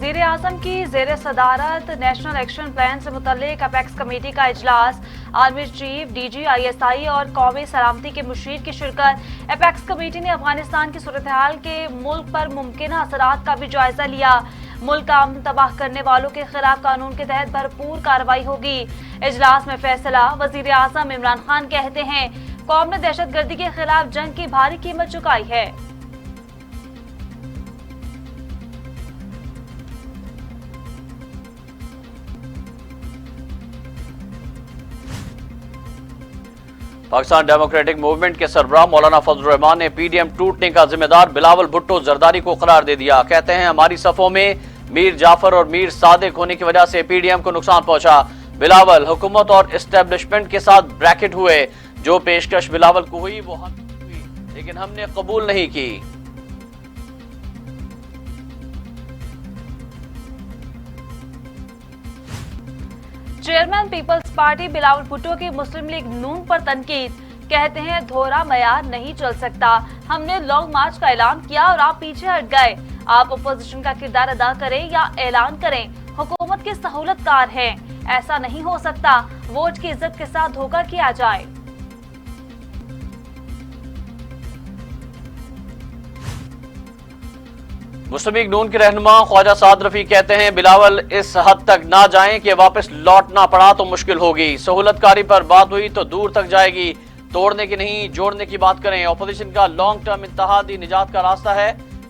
वजीर आजम की जेर सदारत नेशनल एक्शन प्लान से मुतल्लिक अपेक्स कमेटी का इजलास, आर्मी चीफ, DG ISI और कौमी सलामती के मुशीर की शिरकत। अपेक्स कमेटी ने अफगानिस्तान की सूरत हाल के मुल्क पर मुमकिन असरात का भी जायजा लिया। मुल्क का अमन तबाह करने वालों के खिलाफ कानून के तहत भरपूर कार्रवाई होगी। इजलास में फैसला। वजीर आजम इमरान खान कहते हैं, कौम ने दहशतगर्दी के खिलाफ जंग की भारी कीमत चुकाई है। पाकिस्तान डेमोक्रेटिक मूवमेंट के सरबराह मौलाना फजल रहमान ने PDM टूटने का जिम्मेदार बिलावल भुट्टो जरदारी को करार दे दिया। कहते हैं, हमारी सफों में मीर जाफर और मीर सादिक होने की वजह से PDM को नुकसान पहुंचा। बिलावल हुकूमत और एस्टेब्लिशमेंट के साथ ब्रैकेट हुए। जो पेशकश बिलावल को हुई वो हम हुई, लेकिन हमने कबूल नहीं की। चेयरमैन पीपल्स पार्टी बिलावल भुट्टो की मुस्लिम लीग नून पर तनकीद। कहते हैं, दोहरा मयार नहीं चल सकता। हमने लॉन्ग मार्च का ऐलान किया और आप पीछे हट गए। आप अपोजिशन का किरदार अदा करें या ऐलान करें, हुकूमत के सहूलतकार हैं। ऐसा नहीं हो सकता वोट की इज्जत के साथ धोखा किया जाए। मुस्लिम लीग नून के रहनुमा ख्वाजा साद रफी कहते हैं, बिलावल इस हद तक ना जाएं कि वापस लौटना पड़ा तो मुश्किल होगी। सहूलतकारी पर बात हुई तो दूर तक जाएगी। तोड़ने की नहीं, जोड़ने की बात करें। अपोजिशन का लॉन्ग टर्म इत्तेहादी निजात का रास्ता है।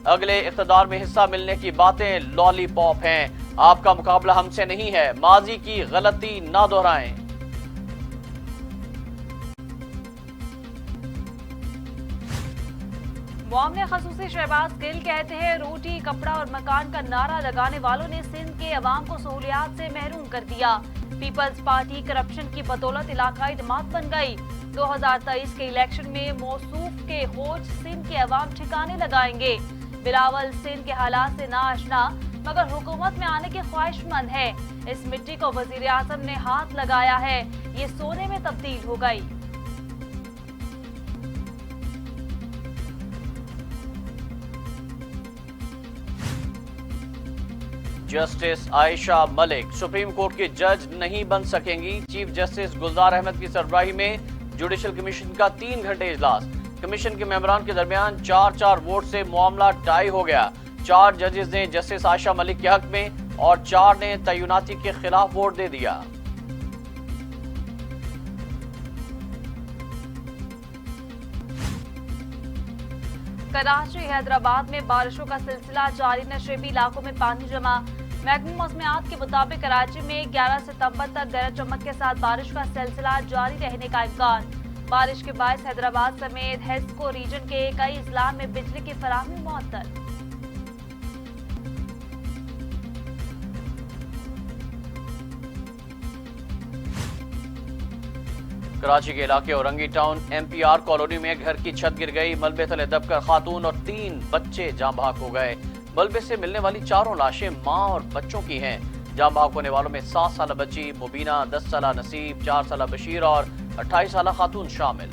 अगले इख्तिदार में हिस्सा मिलने की बातें लॉलीपॉप हैं। आपका मुकाबला हमसे नहीं है। माजी की गलती ना दोहराएं। मामले खसूसी शहबाज गिल कहते हैं, रोटी, कपड़ा और मकान का नारा लगाने वालों ने सिंध के अवाम को सहूलियात से महरूम कर दिया। पीपल्स पार्टी करप्शन की बदौलत इलाकाई जमात बन गई। 2023 के इलेक्शन में मौसूफ के होज सिंध के अवाम ठिकाने लगाएंगे। बिलावल सिंध के हालात से ना आशना मगर हुकूमत में आने के ख्वाहिशमंद है। इस मिट्टी को वजीर आजम ने हाथ लगाया है, ये सोने में तब्दील हो गई। Justice Ayesha Malik supreme court के जज नहीं बन सकेंगी। चीफ जस्टिस गुलजार अहमद की सरबराही में जुडिशल कमीशन का 3 घंटे इजलास। कमीशन के मेंबरान के दरमियान 4-4 वोट से मामला टाई हो गया। 4 जजेस ने जस्टिस आयशा मलिक के हक में और 4 ने तयनाती के खिलाफ वोट दे दिया। कराची, हैदराबाद में बारिशों का सिलसिला जारी। नशेबी इलाकों में पानी जमा। महकमे मौसमियात के मुताबिक कराची में 11 सितंबर तक गरज चमक के साथ बारिश का सिलसिला जारी रहने का इम्कान। बारिश के बायस हैदराबाद समेत हेस्को रीजन के कई अजला में बिजली की फराहमी मुअत्तल। कराची के इलाके औरंगी टाउन MPR कॉलोनी में घर की छत गिर गई। मलबे तले दबकर खातून और 3 बच्चे जाँ भाग हो गए। मलबे से मिलने वाली 4 लाशें मां और बच्चों की हैं। जाँ भाग होने वालों में 7 साल बच्ची मुबीना, 10 साल नसीब, 4 साल बशीर और 28 साल खातून शामिल।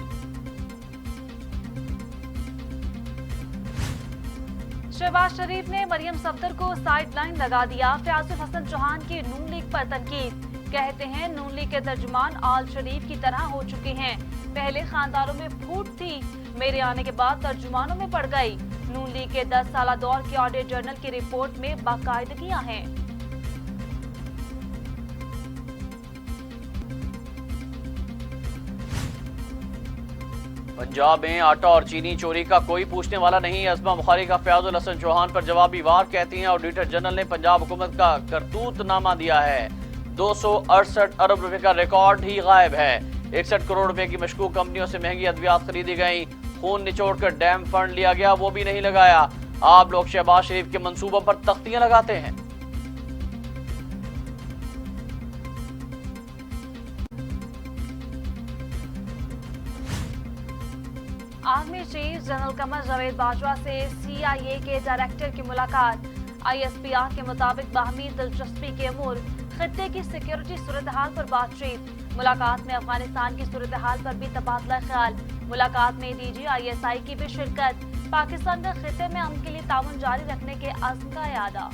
शहबाज शरीफ ने मरियम सफदर को साइडलाइन लगा दिया। फयाजुल हसन चौहान की नून लीग पर तनकीद। कहते हैं, नून लीग के तर्जुमान आल शरीफ की तरह हो चुके हैं। पहले खानदारों में फूट थी, मेरे आने के बाद तर्जुमानों में पड़ गई। नून लीग के 10 साल दौर के ऑडिट जर्नल की रिपोर्ट में बाकायदगियां हैं। पंजाब में आटा और चीनी चोरी का कोई पूछने वाला नहीं। अज़मा बुखारी का फयाजुल हसन चौहान पर जवाबी वार। कहती हैं, ऑडिटर जनरल ने पंजाब हुकूमत का करतूतनामा दिया है। 268 अरब रुपए का रिकॉर्ड ही गायब है। 61 करोड़ रुपए की मशकूक कंपनियों से महंगी अद्वियात खरीदी गई। खून निचोड़कर डैम फंड लिया गया, वो भी नहीं लगाया। आप लोग शहबाज शरीफ के मंसूबों पर तख्तियां लगाते हैं। Army chief general Qamar Javed Bajwa से CIA के डायरेक्टर की मुलाकात। ISPR के मुताबिक बाहमी दिलचस्पी के अमूर। खित्ते की सिक्योरिटी सूरत हाल पर बातचीत। मुलाकात में अफगानिस्तान की सूरत हाल पर भी तबादला ख्याल। मुलाकात में DG ISI की भी शिरकत। पाकिस्तान का खित्ते में अमन के लिए ताउन जारी रखने के अज़्म का इरादा।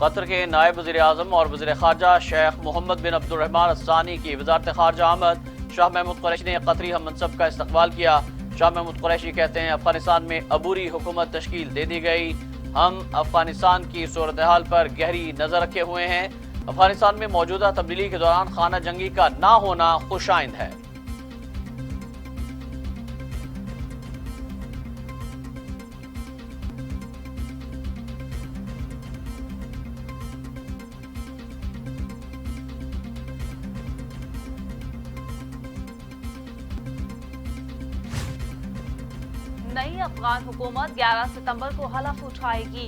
कतर के नायब वज़ीर आज़म और वज़ीर ख़ारजा शेख मोहम्मद बिन अब्दुर्रहमान अस्सानी की वज़ारत ख़ारजा आमद। शाह महमूद कुरैशी ने कतरी हम मनसब का इस्तकबाल किया। शाह महमूद कुरैशी कहते हैं अफगानिस्तान में अबूरी हुकूमत तश्कील दे दी गई। हम अफगानिस्तान की सूरत हाल पर गहरी नजर रखे हुए हैं। अफगानिस्तान में मौजूदा तब्दीली के दौरान खाना जंगी का ना होना खुशाइंद है। नई अफगान हुकूमत 11 सितंबर को हलफ उठाएगी।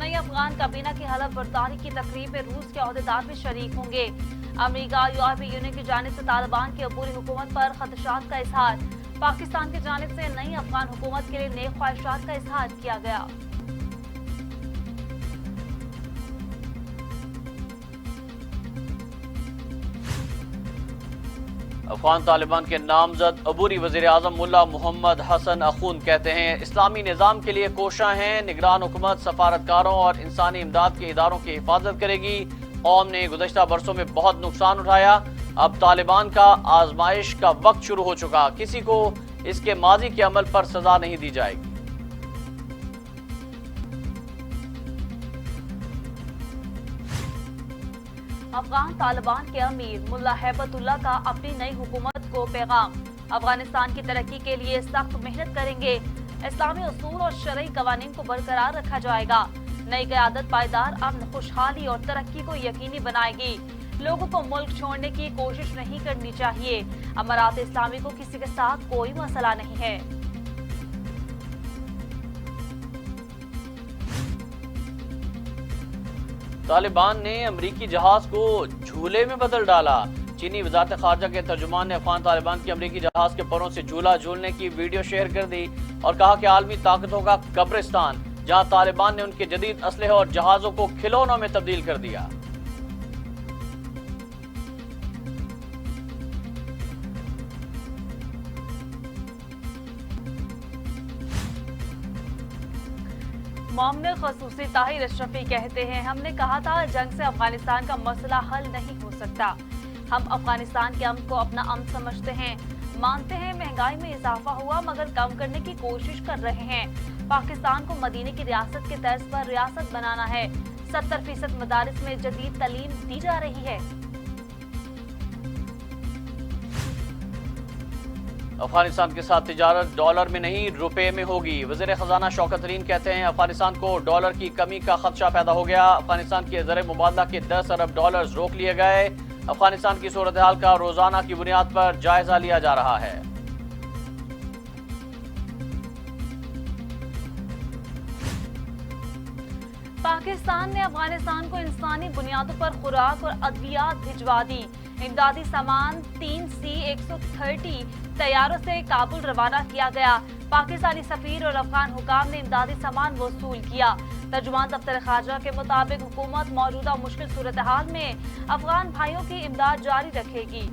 नई अफगान काबीना की हलफ बर्दारी की तकरीब में रूस के अहदेदार भी शरीक होंगे। अमेरिका यूरोपीय यूनियन की जानिब से तालिबान की अबूरी हुकूमत पर खदशात का इजहार। पाकिस्तान की जानिब से नई अफगान हुकूमत के लिए नेक ख्वाहिशात का इजहार किया गया। अफगान तालिबान के नामजद अबूरी वज़ीर आज़म मुल्ला मोहम्मद हसन अखून कहते हैं इस्लामी निज़ाम के लिए कोशा हैं। निगरान हुकूमत सफारतकारों और इंसानी इमदाद के इदारों की हिफाजत करेगी। कौम ने गुज़श्ता बरसों में बहुत नुकसान उठाया। अब तालिबान का आजमाइश का वक्त शुरू हो चुका। किसी को इसके माजी के अमल पर सजा नहीं दी जाएगी। अफगान तालिबान के अमीर मुल्ला हैबतुल्लाह का अपनी नई हुकूमत को पैगाम। अफगानिस्तान की तरक्की के लिए सख्त मेहनत करेंगे। इस्लामी उसूल और शरई कवानीन को बरकरार रखा जाएगा। नई क़यादत पायदार अमन, खुशहाली और तरक्की को यकीनी बनाएगी। लोगों को मुल्क छोड़ने की कोशिश नहीं करनी चाहिए। अमारात इस्लामी को किसी के साथ कोई मसला नहीं है। तालिबान ने अमरीकी जहाज को झूले में बदल डाला। चीनी वजारत खारजा के तर्जुमान ने अफगान तालिबान के अमरीकी जहाज के परों से झूला झूलने की वीडियो शेयर कर दी और कहा कि आलमी ताकतों का कब्रिस्तान, जहां तालिबान ने उनके जदीद असलहे और जहाजों को खिलौनों में तब्दील कर दिया। मामले खसूसी ताहिर अशरफी कहते हैं हमने कहा था जंग से अफगानिस्तान का मसला हल नहीं हो सकता। हम अफगानिस्तान के अमन को अपना अमन समझते हैं। मानते हैं महंगाई में इजाफा हुआ मगर कम करने की कोशिश कर रहे हैं। पाकिस्तान को मदीने की रियासत के तर्ज पर रियासत बनाना है। 70% मदारिस में जदीद तालीम दी जा रही है। अफगानिस्तान के साथ तिजारत डॉलर में नहीं रुपए में होगी। वज़ीर खजाना शौकत तरीन कहते हैं अफगानिस्तान को डॉलर की कमी का खदशा पैदा हो गया। अफगानिस्तान के ज़र मुबादला के 10 अरब डॉलर रोक लिए गए। अफगानिस्तान की सूरत हाल का रोजाना की बुनियाद पर जायजा लिया जा रहा है। पाकिस्तान ने अफगानिस्तान को इंसानी बुनियादों पर खुराक और अद्वियात भिजवा दी। इमदादी सामान 3C-130 तैयारों से काबुल रवाना किया गया। पाकिस्तानी सफीर और अफगान हुकाम ने इमदादी सामान वसूल किया। तर्जुमान दफ्तर खारजा के मुताबिक हुकूमत मौजूदा मुश्किल सूरत हाल में अफगान भाइयों की इमदाद जारी रखेगी।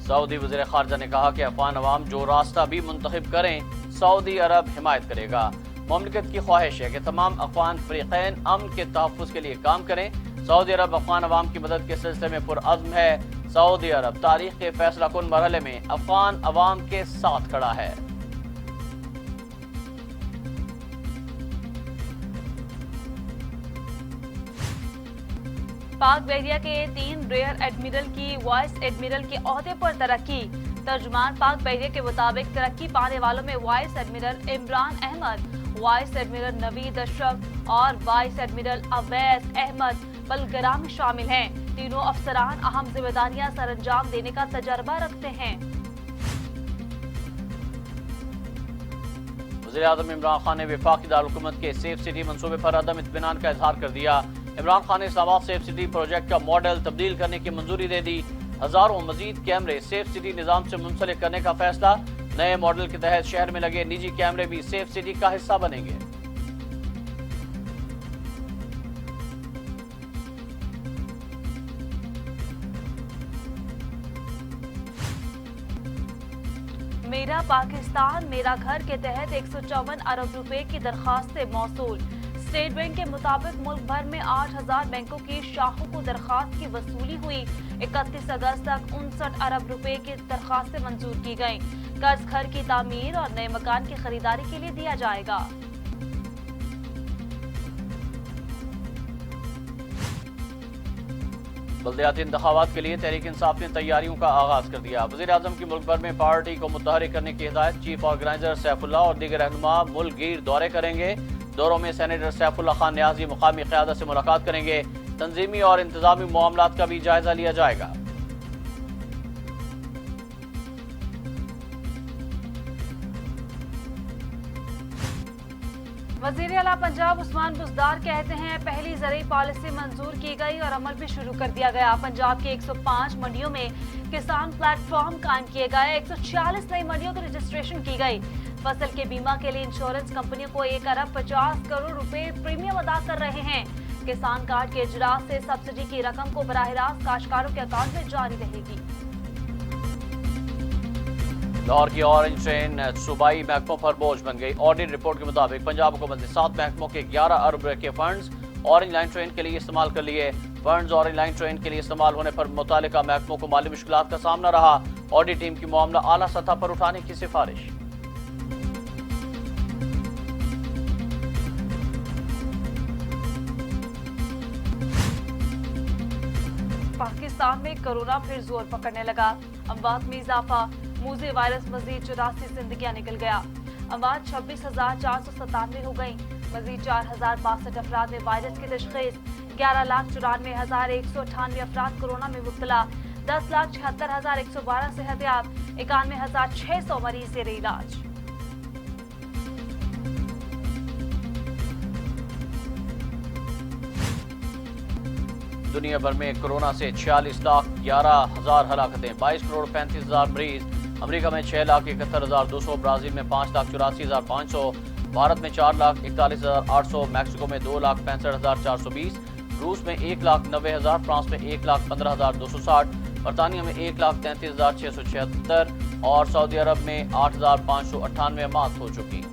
सऊदी वज़ीर खारजा ने कहा कि अफगान अवाम जो रास्ता भी मुंतखब करें सऊदी अरब हिमायत करेगा। मुमलिकत की ख्वाहिश है कि तमाम अफगान फ़रीक़ैन अमन के तहफ़्फ़ुज़ के लिए काम करें। सऊदी अरब अफगान अवाम की मदद के सिलसिले में पुरअज़्म है। सऊदी अरब तारीख के फैसला कुन मरहले में अफगान अवाम के साथ खड़ा है। पाक बहरिया के 3 रेयर एडमिरल की वाइस एडमिरल के ओहदे पर तरक्की। तर्जुमान पाक बहरिया के मुताबिक तरक्की पाने वालों में vice admiral Imran Ahmed, vice admiral Naveed Ashraf और वाइस एडमिरल अवैस अहमद बलगरामी शामिल हैं। तीनों अफसरान अहम जिम्मेदारियां सरअंजाम देने का तजर्बा रखते हैं। वज़ीर आज़म इमरान खान ने वफाकी दारुलहुकूमत के सेफ सिटी मंसूबे पर अदम इत्मीनान का इजहार कर दिया। इमरान खान ने इस्लामाबाद सेफ सिटी प्रोजेक्ट का मॉडल तब्दील करने की मंजूरी दे दी। हजारों मजीद कैमरे सेफ सिटी निज़ाम से मुंसलिक करने का फैसला। नए मॉडल के तहत शहर में लगे निजी कैमरे भी सेफ सिटी का हिस्सा बनेंगे। मेरा पाकिस्तान मेरा घर के तहत 154 अरब रुपए की दरखास्तें मौसूल। स्टेट बैंक के मुताबिक मुल्क भर में 8000 बैंकों की शाखों को दरखास्त की वसूली हुई। 31 अगस्त तक 59 अरब रुपए की दरखास्तें मंजूर की गयी। कर्ज घर की तामीर और नए मकान की खरीदारी के लिए दिया जाएगा। बल्दियाती इंतखाबात के लिए तहरीक इंसाफ ने तैयारियों का आगाज कर दिया। वज़ीर आज़म की मुल्क भर में पार्टी को मुतहरिक करने की हिदायत। चीफ ऑर्गेनाइजर सैफुल्ला और दीगर रहनुमा मुल्क गिर दौरे करेंगे। दौरों में सेनेटर सैफुल्ला खान न्याजी मुकामी क़यादत से मुलाकात करेंगे। तंजीमी और इंतजामी मामलात का भी जायजा लिया जाएगा। वज़ीर आला पंजाब उस्मान बुज़दार कहते हैं पहली ज़रूरी पॉलिसी मंजूर की गई और अमल भी शुरू कर दिया गया। पंजाब की 105 मंडियों में किसान प्लेटफॉर्म कायम किए गए। 146 नई मंडियों की रजिस्ट्रेशन की गई। फसल के बीमा के लिए इंश्योरेंस कंपनियों को 1 अरब 50 करोड़ रुपए प्रीमियम अदा कर रहे हैं। किसान कार्ड के इजरात से सब्सिडी की रकम को बराह रास्त काश्तकारों के अकाउंट में जारी रहेगी। लाहौर की ऑरेंज ट्रेन सूबाई महकमों पर बोझ बन गई। ऑडिट रिपोर्ट के मुताबिक पंजाब हुकूमत ने 7 महकमों के 11 अरब के फंड्स ऑरेंज लाइन ट्रेन के लिए इस्तेमाल कर लिए। फंड्स ऑरेंज लाइन ट्रेन के लिए इस्तेमाल होने पर मुतालिका महकमों को माली मुश्किलात का सामना रहा। ऑडिट टीम की मामला आला सतह पर उठाने की सिफारिश। पाकिस्तान में कोरोना फिर जोर पकड़ने लगा। अमवात में इजाफा। मूज़े वायरस मजीद 84 जिंदगियां निकल गया। अमवात 26,497 हो गई। मजीद 4,062 अफराद में वायरस की तशखीस। 11,94,198 अफराद कोरोना में मुब्तला। 10,76,112 सेहतयाब। 91,600 मरीज जेर इलाज। दुनिया भर में कोरोना से 46,11,000 हलाकतें। 22 करोड़ 35,000 मरीज। अमेरिका में 6,71,200, ब्राजील में 5,84,500, भारत में 4,41,800, मैक्सिको में 2,65,420, रूस में 1,90,000, फ्रांस में 1,15,260, बरतानिया में 1,33,676 और सऊदी अरब में 8,598 मौत हो चुकी।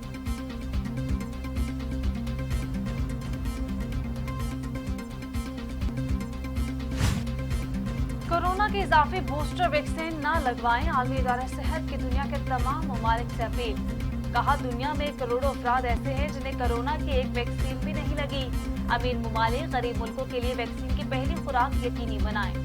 कोरोना के इजाफी बूस्टर वैक्सीन न लगवाएं। आलमी इदारा सेहत की दुनिया के तमाम ममालिक से अपील। कहा दुनिया में करोड़ों अफराद ऐसे हैं जिन्हें कोरोना की एक वैक्सीन भी नहीं लगी। अमीर ममालिक गरीब मुल्कों के लिए वैक्सीन की पहली खुराक यकीनी बनाएं।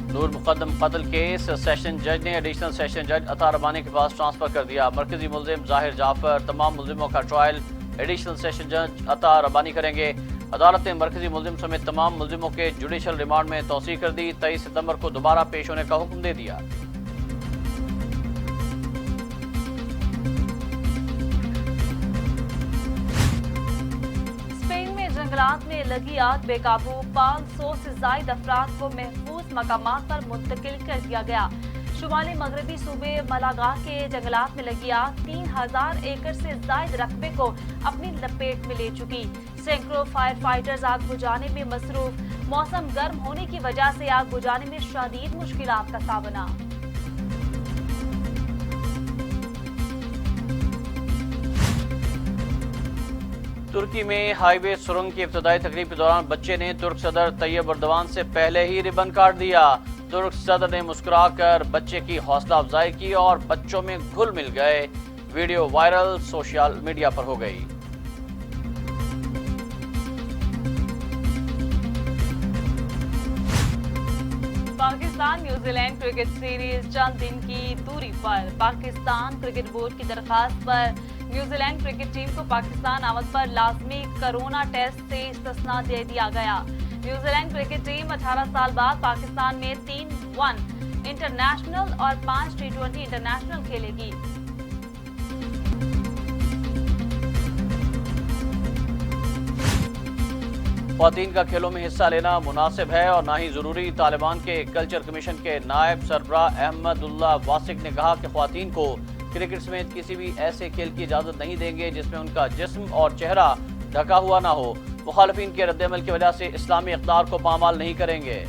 नूर मुकद्दम कत्ल केस सेशन जज ने एडिशनल सेशन जज अता रबानी के पास ट्रांसफर कर दिया। मरकजी मुल्जिम जाहिर जाफर तमाम मुल्जिमों का ट्रायल एडिशनल सेशन जज अता रबानी करेंगे। अदालत ने मरकजी मुल्जिम समेत तमाम मुल्जिमों के जुडिशल रिमांड में तौसीह कर दी। 23 सितंबर को दोबारा पेश होने का हुक्म दे दिया। जंगलात में लगी आग बेकाबू। 500 से ज्यादा अफराद को महफूज मकामात पर मुंतकिल कर दिया गया। शुमाली मगरबी सूबे मलागा के जंगलात में लगी आग 3000 एकड़ से ज्यादा रकबे को अपनी लपेट में ले चुकी। सैकड़ों फायर फाइटर्स आग बुझाने में मसरूफ। मौसम गर्म होने की वजह से आग बुझाने में शदीद मुश्किलात का सामना। तुर्की में हाईवे सुरंग की इब्तदाई तकरीब के दौरान बच्चे ने तुर्क सदर तैयब एर्दोगान से पहले ही रिबन काट दिया। तुर्क सदर ने मुस्कुराकर बच्चे की हौसला अफजाई की और बच्चों में घुल मिल गए। वीडियो वायरल सोशल मीडिया पर हो गई। पाकिस्तान न्यूजीलैंड क्रिकेट सीरीज चंद दिन की दूरी पर। पाकिस्तान क्रिकेट बोर्ड की दरखास्त पर न्यूजीलैंड क्रिकेट टीम को पाकिस्तान आमद पर लाजमी कोरोना टेस्ट से इस्तिस्ना दे दिया गया। न्यूजीलैंड क्रिकेट टीम 18 साल बाद पाकिस्तान में 3 इंटरनेशनल और 5 T20 इंटरनेशनल खेलेगी। ख्वातीन का खेलों में हिस्सा लेना मुनासिब है और ना ही जरूरी। तालिबान के कल्चर कमीशन के नायब सरबराह अहमदुल्लाह वासिक ने कहा कि ख्वातीन को क्रिकेट समेत किसी भी ऐसे खेल की इजाजत नहीं देंगे जिसमें उनका जिस्म और चेहरा ढका हुआ ना हो। मुखालफिन के रद्दअमल की वजह से इस्लामी इक़दार को पामाल नहीं करेंगे।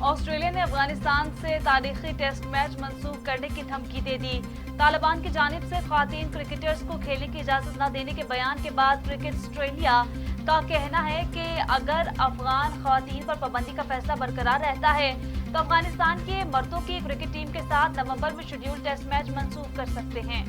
ऑस्ट्रेलिया ने अफगानिस्तान से तारीखी टेस्ट मैच मंसूख करने की धमकी दे दी। तालिबान की जानिब से खातीन क्रिकेटर्स को खेलने की इजाजत न देने के बयान के बाद क्रिकेट ऑस्ट्रेलिया का कहना है कि अगर अफगान खातीन पर पाबंदी का फैसला बरकरार रहता है तो अफगानिस्तान के मर्दों की क्रिकेट टीम के साथ नवंबर में शेड्यूल टेस्ट मैच मंसूख कर सकते हैं।